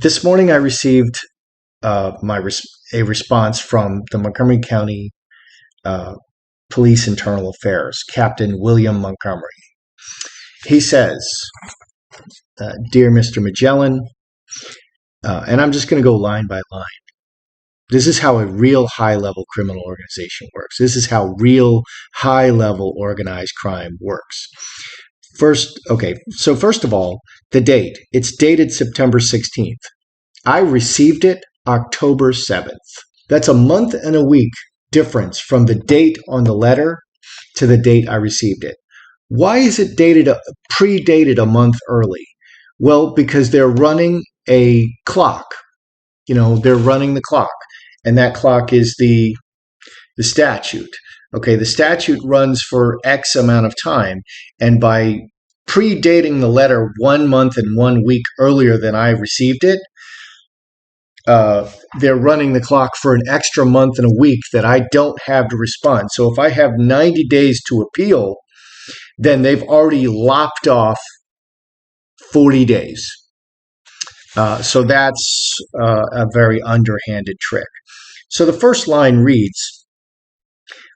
This morning, I received a response from the Montgomery County uh, Police Internal Affairs, Captain William Montgomery. He says, "Dear Mr. Magellan," and I'm just going to go line by line. This is how a real high-level criminal organization works. This is how real high-level organized crime works. First of all, the date. It's dated September 16th. I received it October 7th. That's a month and a week difference from the date on the letter to the date I received it. Why is it predated a month early? Well, because they're running a clock. They're running the clock, and that clock is the statute. Okay, the statute runs for X amount of time, and by predating the letter 1 month and 1 week earlier than I received it, they're running the clock for an extra month and a week that I don't have to respond. So if I have 90 days to appeal, then they've already lopped off 40 days. So that's a very underhanded trick. So the first line reads,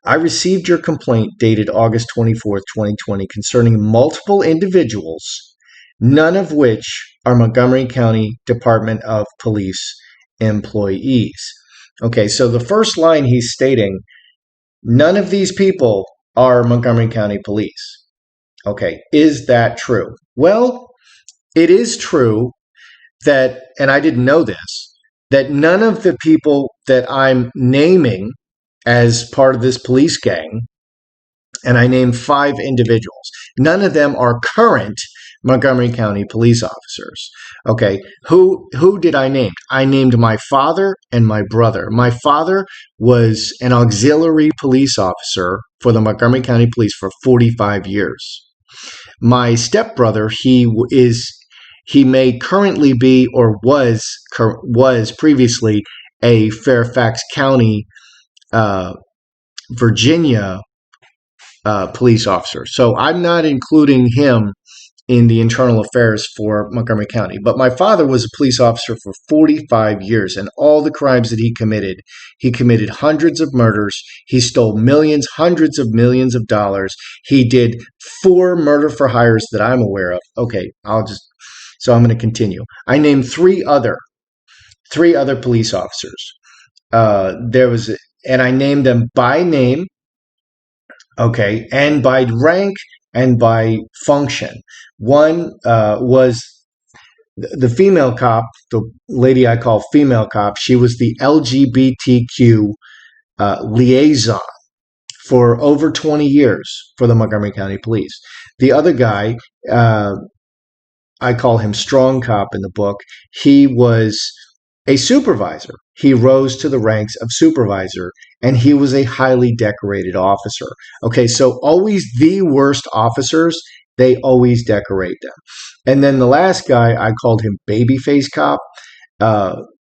"I received your complaint dated August 24th, 2020 concerning multiple individuals, none of which are Montgomery County Department of Police employees." Okay, so the first line he's stating, none of these people are Montgomery County Police. Okay, is that true? Well, it is true that, and I didn't know this, that none of the people that I'm naming as part of this police gang, and I named 5 individuals, none of them are current Montgomery County police officers. Okay, who did I name? I named my father and my brother. My father was an auxiliary police officer for the Montgomery County Police for 45 years. My stepbrother, he may currently be or was previously a Fairfax County, Virginia police officer. So I'm not including him in the internal affairs for Montgomery County. But my father was a police officer for 45 years, and all the crimes that he committed hundreds of murders. He stole millions, hundreds of millions of dollars. He did 4 murder for hires that I'm aware of. Okay, so I'm going to continue. I named 3 other police officers. And I named them by name, okay, and by rank and by function. One was the female cop, the lady I call female cop. She was the LGBTQ liaison for over 20 years for the Montgomery County Police. The other guy, I call him Strong Cop in the book. He was a supervisor. He rose to the ranks of supervisor, and he was a highly decorated officer. Okay, so always the worst officers, they always decorate them. And then the last guy, I called him Babyface Cop.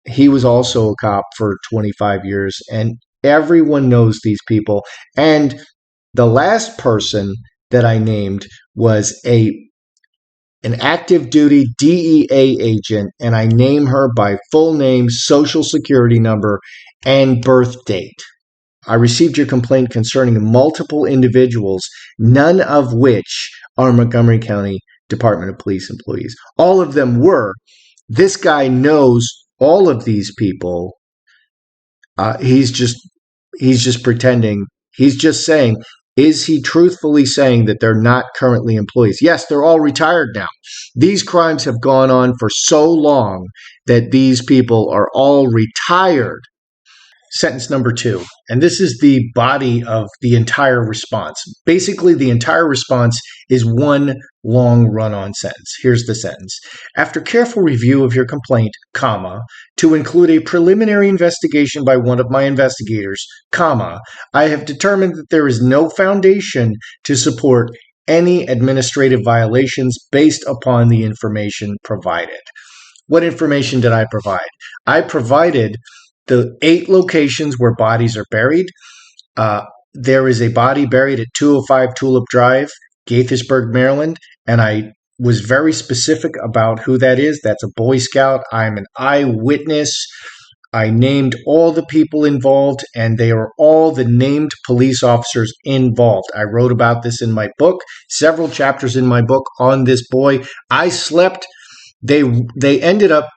He was also a cop for 25 years, and everyone knows these people. And the last person that I named was an active duty DEA agent, and I name her by full name, social security number, and birth date. I received your complaint concerning multiple individuals, none of which are Montgomery County Department of Police employees. All of them were. This guy knows all of these people. He's just pretending. He's just saying, is he truthfully saying that they're not currently employees? Yes, they're all retired now. These crimes have gone on for so long that these people are all retired. Sentence number 2, and this is the body of the entire response. Basically, the entire response is one long run-on sentence. Here's the sentence. After careful review of your complaint, comma, to include a preliminary investigation by one of my investigators, comma, I have determined that there is no foundation to support any administrative violations based upon the information provided. What information did I provide? I provided the 8 locations where bodies are buried. There is a body buried at 205 Tulip Drive, Gaithersburg, Maryland, and I was very specific about who that is. That's a Boy Scout. I'm an eyewitness. I named all the people involved, and they are all the named police officers involved. I wrote about this in my book, several chapters in my book on this boy. I slept. They ended up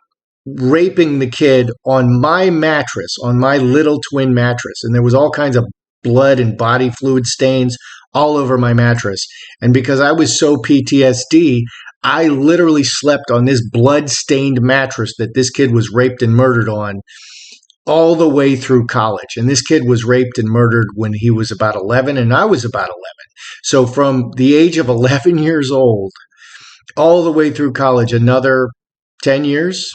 raping the kid on my mattress, on my little twin mattress, and there was all kinds of blood and body fluid stains all over my mattress. And because I was so PTSD, I literally slept on this blood-stained mattress that this kid was raped and murdered on all the way through college. And this kid was raped and murdered when he was about 11 and I was about 11. So from the age of 11 years old all the way through college, another 10 years,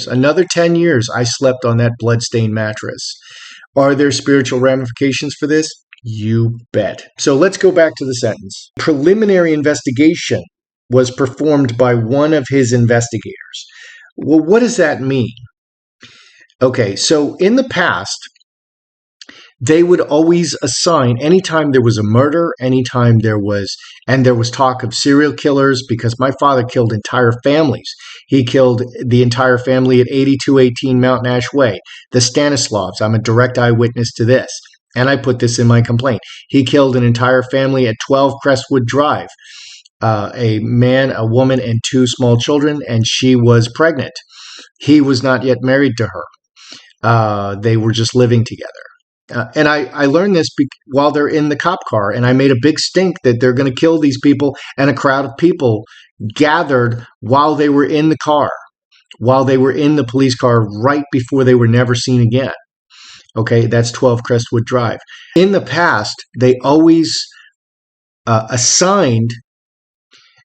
another 10 years, I slept on that bloodstained mattress. Are there spiritual ramifications for this? You bet. So let's go back to the sentence. Preliminary investigation was performed by one of his investigators. Well, what does that mean? Okay, so in the past, they would always assign, anytime there was a murder, anytime there was talk of serial killers, because my father killed entire families. He killed the entire family at 8218 Mountain Ash Way. The Stanislavs, I'm a direct eyewitness to this, and I put this in my complaint. He killed an entire family at 12 Crestwood Drive, a man, a woman, and 2 small children, and she was pregnant. He was not yet married to her. They were just living together. And I learned this while they're in the cop car, and I made a big stink that they're going to kill these people, and a crowd of people gathered while they were in the car, while they were in the police car right before they were never seen again. Okay, that's 12 Crestwood Drive. In the past, they always assigned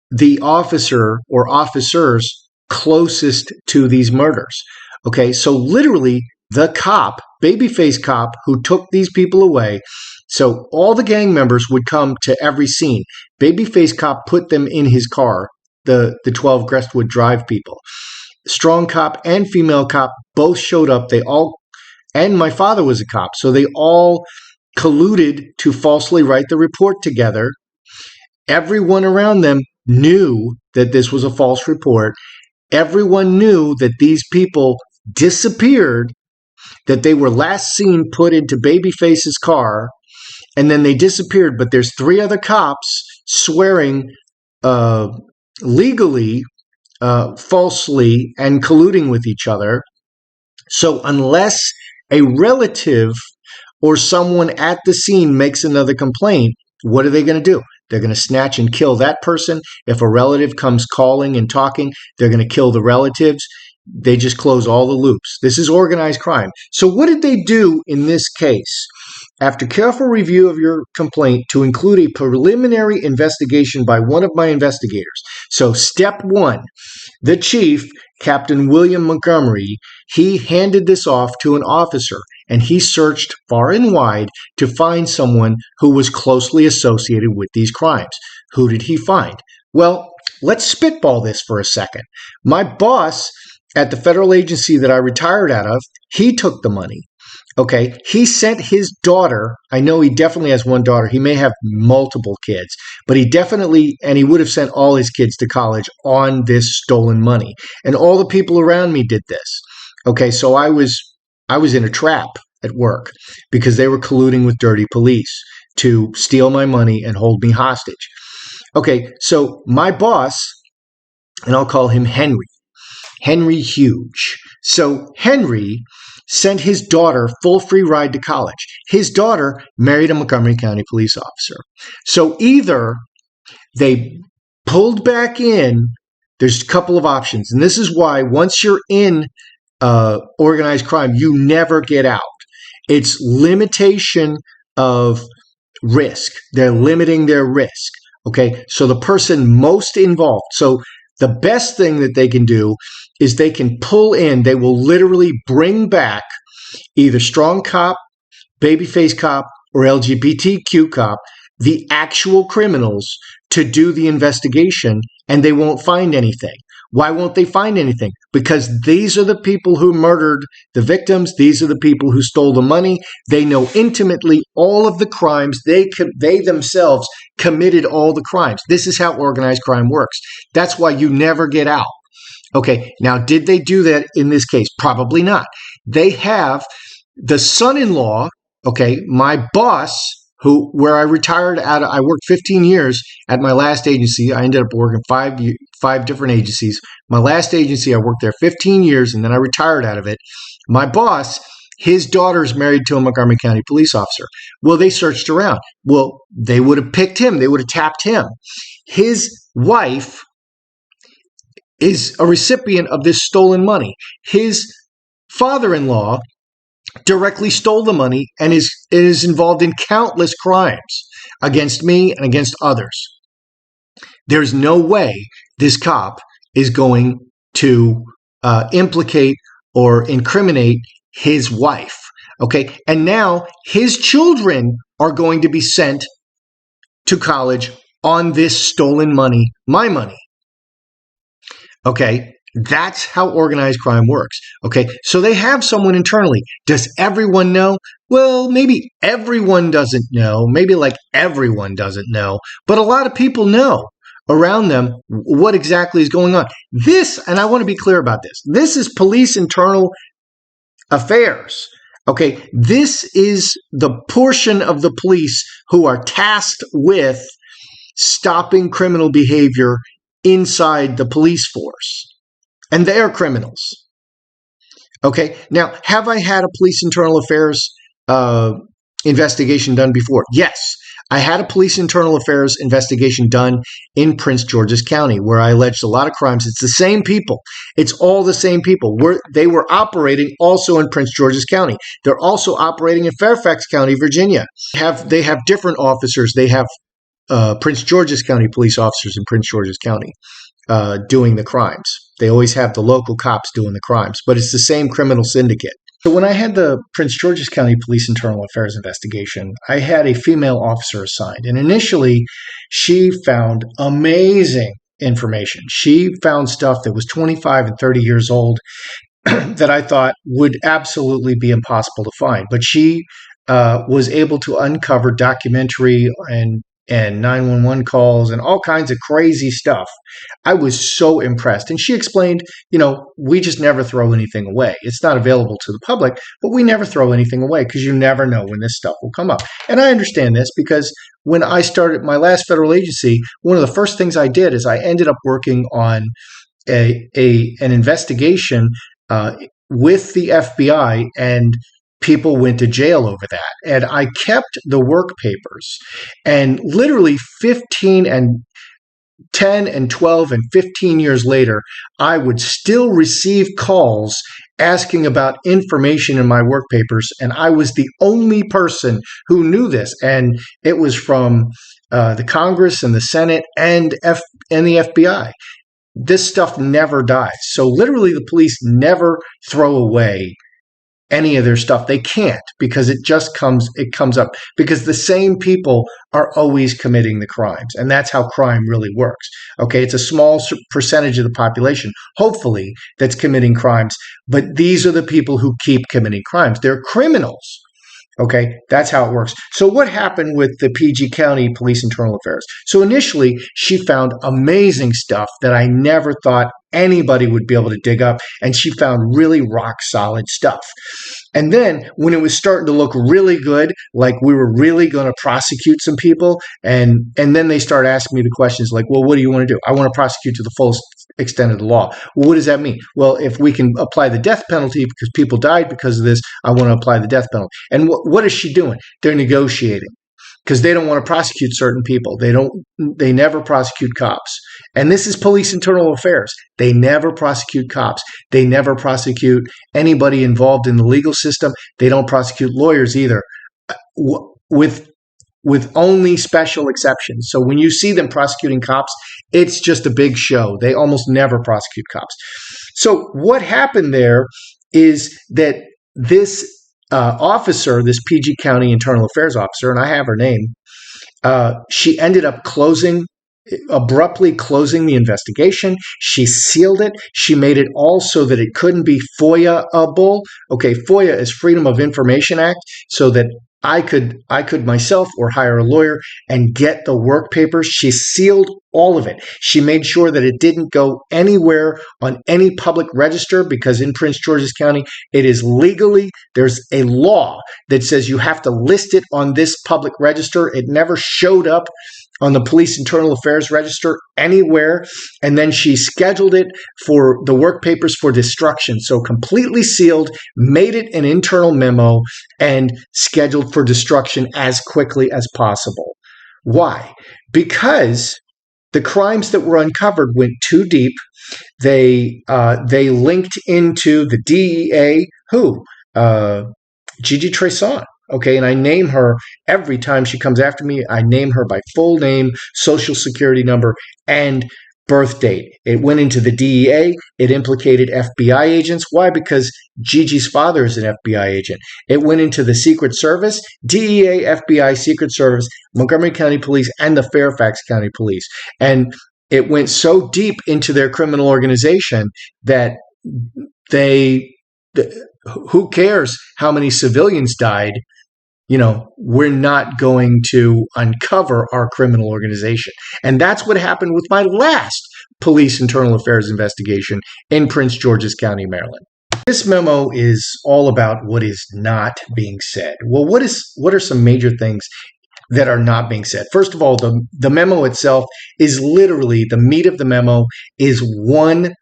the officer or officers closest to these murders. Okay, so literally the cop, babyface cop who took these people away. So all the gang members would come to every scene. Babyface cop put them in his car, the 12 Crestwood Drive people. Strong cop and female cop both showed up. And my father was a cop. So they all colluded to falsely write the report together. Everyone around them knew that this was a false report. Everyone knew that these people disappeared, that they were last seen put into Babyface's car, and then they disappeared. But there's 3 other cops swearing legally, falsely, and colluding with each other. So unless a relative or someone at the scene makes another complaint, what are they going to do? They're going to snatch and kill that person. If a relative comes calling and talking, they're going to kill the relatives. They just close all the loops. This is organized crime. So what did they do in this case? After careful review of your complaint, to include a preliminary investigation by one of my investigators. So step 1, the chief, Captain William Montgomery, he handed this off to an officer, and he searched far and wide to find someone who was closely associated with these crimes. Who did he find? Well, let's spitball this for a second. My boss at the federal agency that I retired out of, he took the money. Okay, he sent his daughter. I know he definitely has one daughter. He may have multiple kids, but he definitely, and he would have sent all his kids to college on this stolen money. And all the people around me did this. Okay, so I was in a trap at work because they were colluding with dirty police to steal my money and hold me hostage. Okay, so my boss, and I'll call him Henry Huge. So Henry sent his daughter full free ride to college. His daughter married a Montgomery County police officer. So either they pulled back in, there's a couple of options. And this is why once you're in organized crime, you never get out. It's limitation of risk. They're limiting their risk. Okay, so the person most involved. So the best thing that they can do is they can pull in, they will literally bring back either strong cop, babyface cop, or LGBTQ cop, the actual criminals, to do the investigation, and they won't find anything. Why won't they find anything? Because these are the people who murdered the victims. These are the people who stole the money. They know intimately all of the crimes. They themselves committed all the crimes. This is how organized crime works. That's why you never get out. Okay, now did they do that in this case? Probably not. They have the son-in-law, okay, my boss, where I retired out of, I worked 15 years at my last agency. I ended up working five different agencies. My last agency, I worked there 15 years, and then I retired out of it. My boss, his daughter's married to a Montgomery County police officer. Well, they searched around. Well, they would have picked him. They would have tapped him. His wife is a recipient of this stolen money. His father-in-law directly stole the money and is involved in countless crimes against me and against others. There's no way this cop is going to implicate or incriminate his wife. Okay, and now his children are going to be sent to college on this stolen money, my money. Okay, that's how organized crime works. Okay, so they have someone internally. Does everyone know? Well, maybe everyone doesn't know. Maybe like everyone doesn't know. But a lot of people know around them what exactly is going on. This, and I want to be clear about this is police internal affairs. Okay, this is the portion of the police who are tasked with stopping criminal behavior inside the police force. And they are criminals. Okay, now, have I had a police internal affairs investigation done before? Yes, I had a police internal affairs investigation done in Prince George's County where I alleged a lot of crimes. It's the same people. It's all the same people. They were operating also in Prince George's County. They're also operating in Fairfax County, Virginia. They have different officers. They have Prince George's County police officers in Prince George's County doing the crimes. They always have the local cops doing the crimes, but it's the same criminal syndicate. So when I had the Prince George's County Police Internal Affairs investigation, I had a female officer assigned. And initially, she found amazing information. She found stuff that was 25 and 30 years old that I thought would absolutely be impossible to find. But she was able to uncover documentary and 911 calls and all kinds of crazy stuff. I was so impressed. And she explained, we just never throw anything away. It's not available to the public, but we never throw anything away because you never know when this stuff will come up. And I understand this because when I started my last federal agency, one of the first things I did is I ended up working on an investigation with the FBI, and people went to jail over that. And I kept the work papers, and literally 10 and 12 and 15 years later, I would still receive calls asking about information in my work papers. And I was the only person who knew this. And it was from the Congress and the Senate and the FBI. This stuff never dies. So literally the police never throw away any of their stuff. They can't, because it comes up because the same people are always committing the crimes. And that's how crime really works. Okay. It's a small percentage of the population, hopefully, that's committing crimes, but these are the people who keep committing crimes. They're criminals. Okay, that's how it works. So what happened with the PG County Police Internal Affairs? So initially, she found amazing stuff that I never thought anybody would be able to dig up, and she found really rock solid stuff. And then when it was starting to look really good, like we were really going to prosecute some people, and then they start asking me the questions like, well, what do you want to do? I want to prosecute to the fullest extent of the law. Well, what does that mean? Well, if we can apply the death penalty because people died because of this, I want to apply the death penalty. And what is she doing? They're negotiating because they don't want to prosecute certain people. They never prosecute cops. And this is police internal affairs. They never prosecute cops. They never prosecute anybody involved in the legal system. They don't prosecute lawyers either, with only special exceptions. So when you see them prosecuting cops, it's just a big show. They almost never prosecute cops. So what happened there is that this officer, this PG County Internal Affairs officer, and I have her name, she ended up closing abruptly closing the investigation. She sealed it. She made it all so that it couldn't be FOIA-able. Okay, FOIA is Freedom of Information Act, so that I could myself or hire a lawyer and get the work papers. She sealed all of it. She made sure that it didn't go anywhere on any public register, because in Prince George's County, it is legally, there's a law that says you have to list it on this public register. It never showed up on the police internal affairs register anywhere. And then she scheduled it for the work papers for destruction. So completely sealed, made it an internal memo, and scheduled for destruction as quickly as possible. Why? Because the crimes that were uncovered went too deep. They linked into the DEA. Who? Gigi Treson. Okay, and I name her every time she comes after me. I name her by full name, social security number, and birth date. It went into the DEA. It implicated FBI agents. Why? Because Gigi's father is an FBI agent. It went into the Secret Service, DEA, FBI, Secret Service, Montgomery County Police, and the Fairfax County Police. And it went so deep into their criminal organization that who cares how many civilians died? We're not going to uncover our criminal organization. And that's what happened with my last police internal affairs investigation in Prince George's County, Maryland. This memo is all about what is not being said. Well, what are some major things that are not being said? First of all, the memo itself is literally, the meat of the memo is one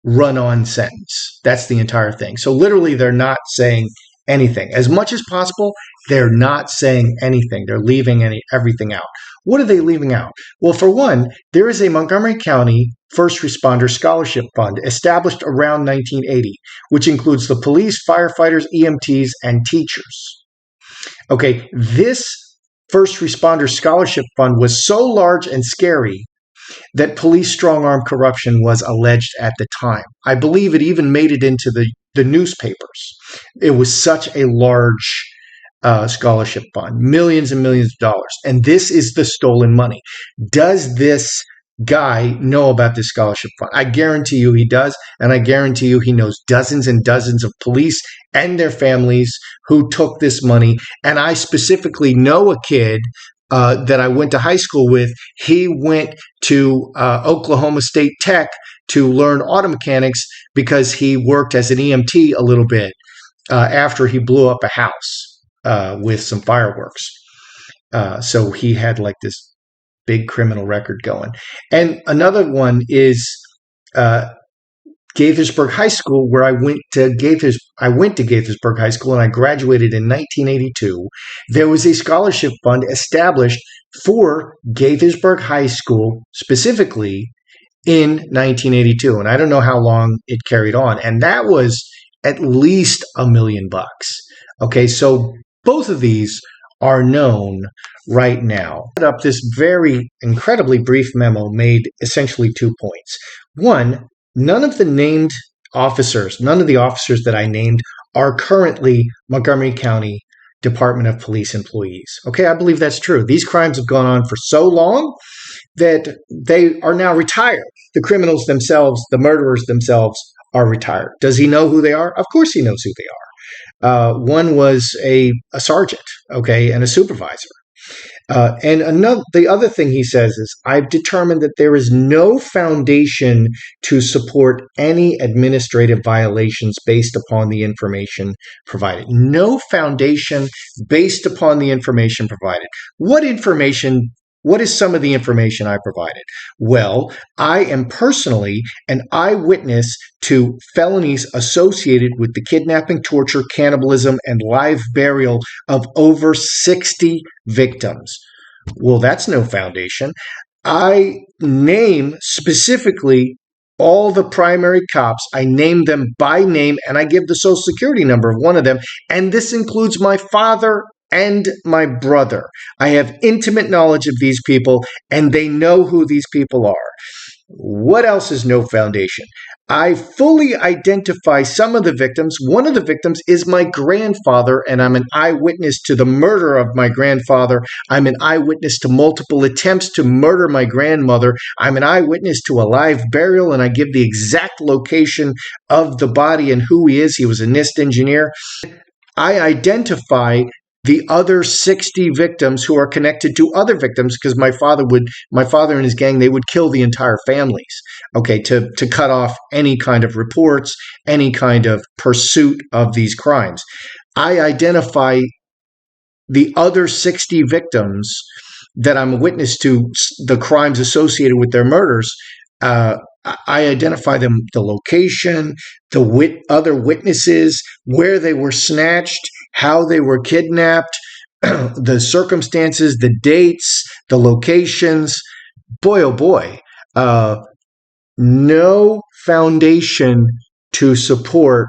run-on sentence. That's the entire thing. So literally, they're not saying anything. As much as possible, they're not saying anything. They're leaving everything out. What are they leaving out? Well, for one, there is a Montgomery County First Responder Scholarship Fund established around 1980, which includes the police, firefighters, EMTs, and teachers. Okay, this First Responder Scholarship Fund was so large and scary that police strong-arm corruption was alleged at the time. I believe it even made it into the newspapers. It was such a large scholarship fund, millions and millions of dollars. And this is the stolen money. Does this guy know about this scholarship fund? I guarantee you he does. And I guarantee you he knows dozens and dozens of police and their families who took this money. And I specifically know a kid that I went to high school with. He went to Oklahoma State Tech to learn auto mechanics because he worked as an EMT a little bit after he blew up a house with some fireworks. So he had like this big criminal record going. And another one is Gaithersburg High School, where I went to Gaithersburg High School, and I graduated in 1982. There was a scholarship fund established for Gaithersburg High School specifically in 1982, and I don't know how long it carried on, and that was at least $1 million. Okay, so both of these are known right now. Up this very incredibly brief memo made essentially 2 points. One, none of the officers that I named are currently Montgomery County Department of Police employees. Okay, I believe that's true. These crimes have gone on for so long that they are now retired. The criminals themselves, the murderers themselves, are retired. Does he know who they are? Of course he knows who they are. One was a sergeant, okay, and a supervisor. The other thing he says is, I've determined that there is no foundation to support any administrative violations based upon the information provided. No foundation based upon the information provided. What is some of the information I provided? Well, I am personally an eyewitness to felonies associated with the kidnapping, torture, cannibalism, and live burial of over 60 victims. Well, that's no foundation. I name specifically all the primary cops. I name them by name, and I give the social security number of one of them, and this includes my father and my brother. I have intimate knowledge of these people, and they know who these people are. What else is no foundation? I fully identify some of the victims. One of the victims is my grandfather, and I'm an eyewitness to the murder of my grandfather. I'm an eyewitness to multiple attempts to murder my grandmother. I'm an eyewitness to a live burial, and I give the exact location of the body and who he is. He was a NIST engineer. I identify the other 60 victims who are connected to other victims, because my father and his gang, they would kill the entire families, okay, to cut off any kind of reports, any kind of pursuit of these crimes. I identify the other 60 victims that I'm a witness to, the crimes associated with their murders. I identify them, the location, the other witnesses, where they were snatched, how they were kidnapped, the circumstances, the dates, the locations. Boy, oh boy, no foundation to support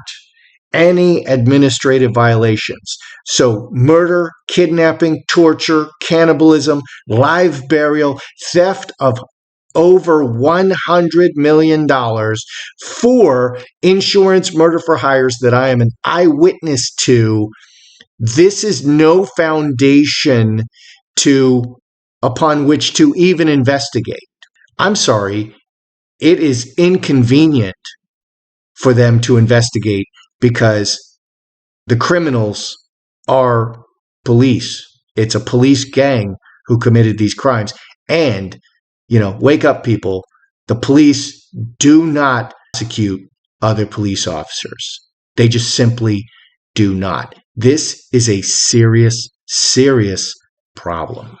any administrative violations. So murder, kidnapping, torture, cannibalism, live burial, theft of over $100 million for insurance murder for hires that I am an eyewitness to. This is no foundation upon which to even investigate. I'm sorry, it is inconvenient for them to investigate because the criminals are police. It's a police gang who committed these crimes. And, wake up, people. The police do not prosecute other police officers. They just simply do not. This is a serious, serious problem.